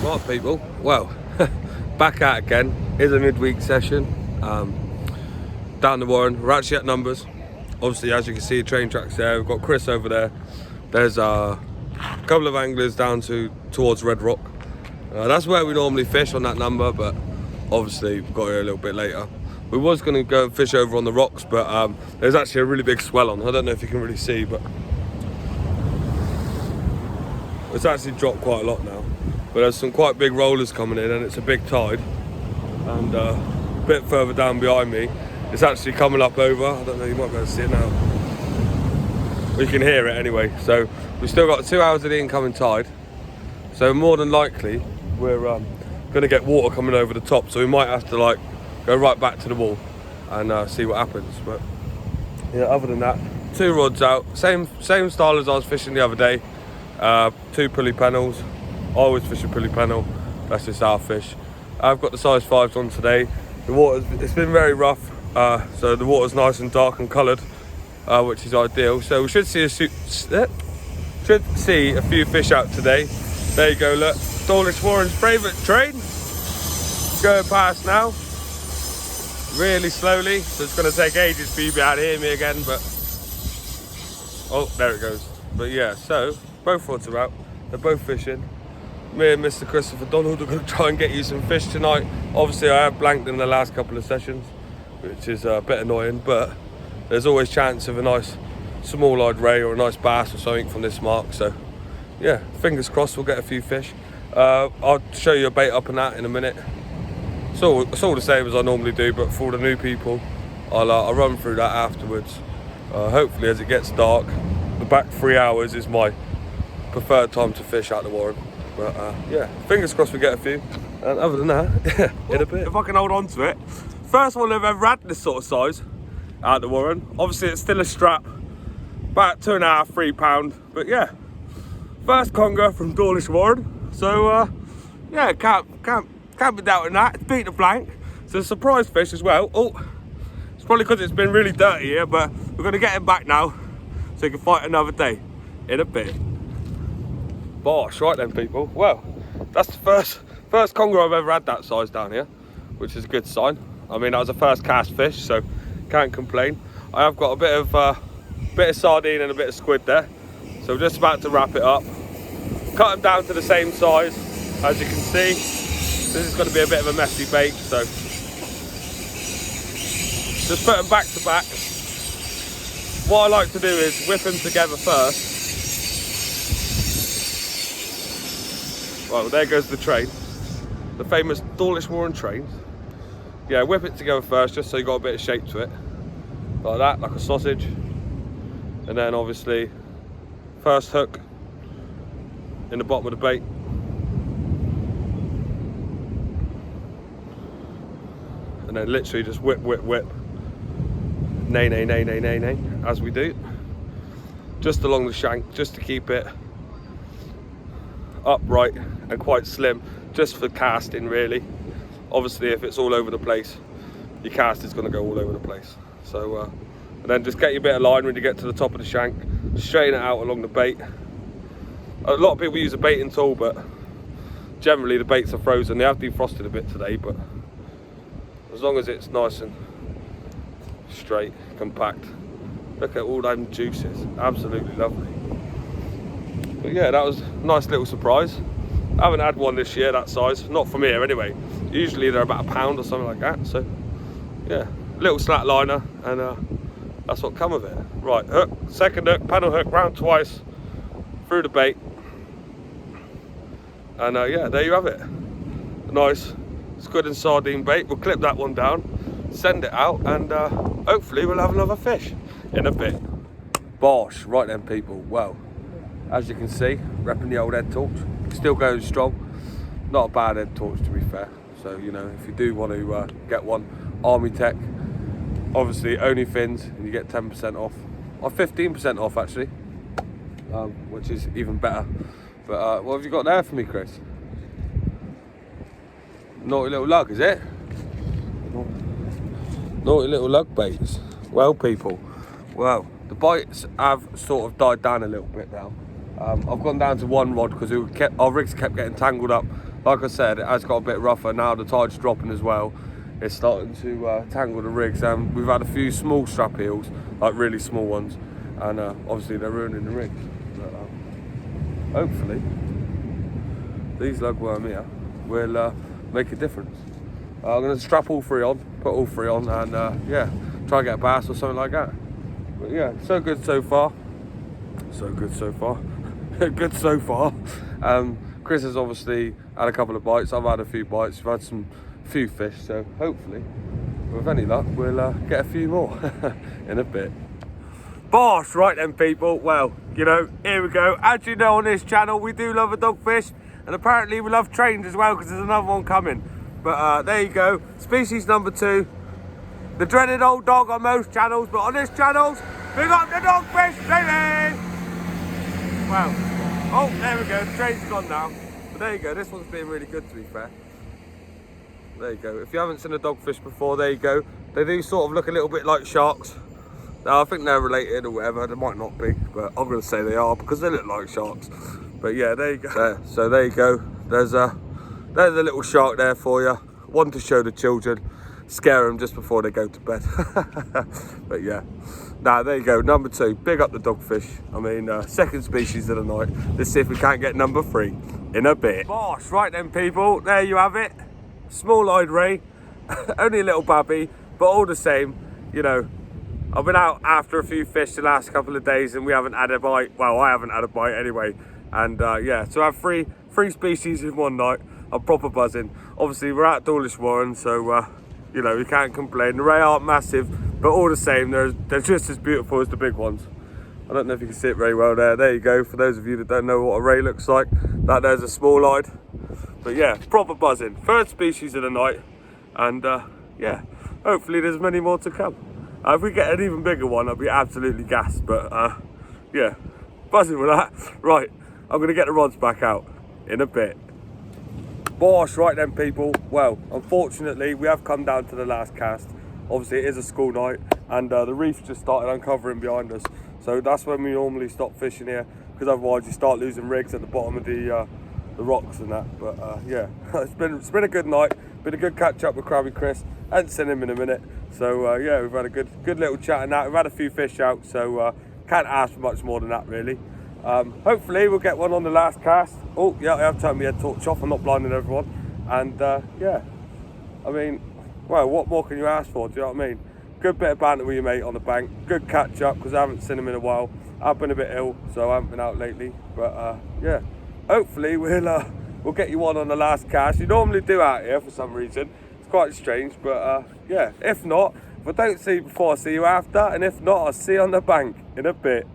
Right, people, well, back out again. Here's a midweek session down the Warren. We're actually at Numbers. Obviously, as you can see, train tracks there. We've got Chris over there. There's a couple of anglers down towards Red Rock. That's where we normally fish on that number, but obviously we got here a little bit later. We was going to go and fish over on the rocks, but there's actually a really big swell on. I don't know if you can really see, but it's actually dropped quite a lot now. But there's some quite big rollers coming in, and it's a big tide. And a bit further down behind me, it's actually coming up over. I don't know, you might be able to see it now. We can hear it anyway. So we've still got 2 hours of the incoming tide. So more than likely, we're going to get water coming over the top. So we might have to like go right back to the wall and see what happens. But yeah, other than that, 2 rods out. Same style as I was fishing the other day. 2 pulley panels. I always fish a pulley panel. That's just our fish. I've got the size 5s on today. The it's been very rough, so the water's nice and dark and coloured, which is ideal. So we should see a few fish out today. There you go, look. Dawlish Warren's favourite train. Going past now. Really slowly, so it's going to take ages for you to be able to hear me again, but... Oh, there it goes. But yeah, so, both rods are out. They're both fishing. Me and Mr. Christopher Donald are going to try and get you some fish tonight. Obviously, I have blanked in the last couple of sessions, which is a bit annoying, but there's always chance of a nice small-eyed ray or a nice bass or something from this mark. So, yeah, fingers crossed we'll get a few fish. I'll show you a bait up and that in a minute. It's all the same as I normally do, but for the new people, I'll run through that afterwards. Hopefully, as it gets dark, the back 3 hours is my preferred time to fish out the Warren. But yeah, fingers crossed we get a few. And other than that, in a bit. If I can hold on to it. First one I've ever had this sort of size out the Warren. Obviously it's still a strap, about 2.5, £3. But yeah, first conger from Dawlish Warren. So yeah, can't be doubting that. It's beat the flank. It's a surprise fish as well. Oh, it's probably because it's been really dirty here, but we're gonna get him back now so he can fight another day. In a bit. Bosh, right then people. Well, that's the first conger I've ever had that size down here, which is a good sign. I mean, that was a first cast fish, so can't complain. I have got a bit of sardine and a bit of squid there, so we're just about to wrap it up. Cut them down to the same size, as you can see. This is going to be a bit of a messy bait, so just put them back to back. What I like to do is whip them together first. Well, there goes the train, the famous Dawlish Warren trains. Yeah, whip it together first, just so you got a bit of shape to it, like that, like a sausage. And then obviously, first hook in the bottom of the bait. And then literally just whip, nay, as we do, just along the shank, just to keep it upright and quite slim, just for casting really. Obviously if it's all over the place, your cast is going to go all over the place. So and then just get your bit of line when you get to the top of the shank, straighten it out along the bait. A lot of people use a baiting tool, but generally the baits are frozen. They have defrosted a bit today, but as long as it's nice and straight, compact. Look at all them juices, absolutely lovely. But yeah, that was a nice little surprise. I haven't had one this year that size, not from here anyway. Usually they're about £1 or something like that. So yeah, little slat liner, and that's what come of it. Right, hook, second hook, panel hook, round twice through the bait, and yeah, there you have it. Nice squid and sardine bait. We'll clip that one down, send it out, and hopefully we'll have another fish in a bit. Bosh, right then people. Well, as you can see, repping the old head torch, still going strong. Not a bad head torch to be fair. So you know, if you do want to get one, Army Tech, obviously only fins, and you get 10% off, or 15% off actually, which is even better. But what have you got there for me, Chris? Naughty little lug, is it? Naughty little lug baits. Well people, well, the bites have sort of died down a little bit now. I've gone down to one rod because our rigs kept getting tangled up like I said, it has got a bit rougher now. The tide's dropping as well. It's starting to tangle the rigs, and we've had a few small strap eels, like really small ones, and obviously they're ruining the rigs. But, hopefully these lugworm here will make a difference. I'm going to strap all three on, put all three on, and yeah, try and get a bass or something like that. But yeah, so good so far. So good so far. Good so far. Chris has obviously had a couple of bites. I've had a few bites. We've had few fish, so hopefully, with any luck, we'll get a few more in a bit. Bosh, right then people, well, you know, here we go. As you know, on this channel we do love a dogfish, and apparently we love trains as well, because there's another one coming. But there you go, species number 2, the dreaded old dog on most channels, but on this channel, big up the dogfish, baby! Wow. Oh, there we go, the train's gone now. But there you go, this one's been really good, to be fair. There you go. If you haven't seen a dogfish before, there you go. They do sort of look a little bit like sharks. Now, I think they're related or whatever. They might not be, but I'm going to say they are because they look like sharks. But yeah, there you go. So there you go. There's a little shark there for you. One to show the children, scare them just before they go to bed. But yeah. Now, there you go. Number 2. Big up the dogfish. I mean, second species of the night. Let's see if we can't get number 3 in a bit. Bosh, right then, people. There you have it. Small-eyed ray, only a little babby, but all the same, you know, I've been out after a few fish the last couple of days and we haven't had a bite. Well, I haven't had a bite anyway. And yeah, so I have three species in one night. I'm proper buzzing. Obviously, we're at Dawlish Warren, so you know, you can't complain. The ray aren't massive, but all the same, they're just as beautiful as the big ones. I don't know if you can see it very well there. There you go. For those of you that don't know what a ray looks like, that there's a small-eyed. But yeah, proper buzzing. Third species of the night, and yeah, hopefully there's many more to come. If we get an even bigger one, I'll be absolutely gassed. But yeah, buzzing with that. Right, I'm gonna get the rods back out in a bit. Bosh, right then people. Well, unfortunately, we have come down to the last cast. Obviously, it is a school night, and the reef just started uncovering behind us. So that's when we normally stop fishing here, because otherwise you start losing rigs at the bottom of the rocks and that. But yeah, it's been a good night, been a good catch up with Krabby Chris. I hadn't seen him in a minute, so yeah, we've had a good little chat and that. We've had a few fish out, so can't ask for much more than that really. Hopefully we'll get one on the last cast. Oh yeah, I have turned my head torch off, I'm not blinding everyone. And yeah, I mean, well, what more can you ask for, do you know what I mean? Good bit of banter with your mate on the bank, good catch up, because I haven't seen him in a while. I've been a bit ill, so I haven't been out lately, but yeah. Hopefully we'll get you one on the last cast. You normally do out here for some reason. It's quite strange, but yeah. If not, if I don't see you before, I'll see you after. And if not, I'll see you on the bank in a bit.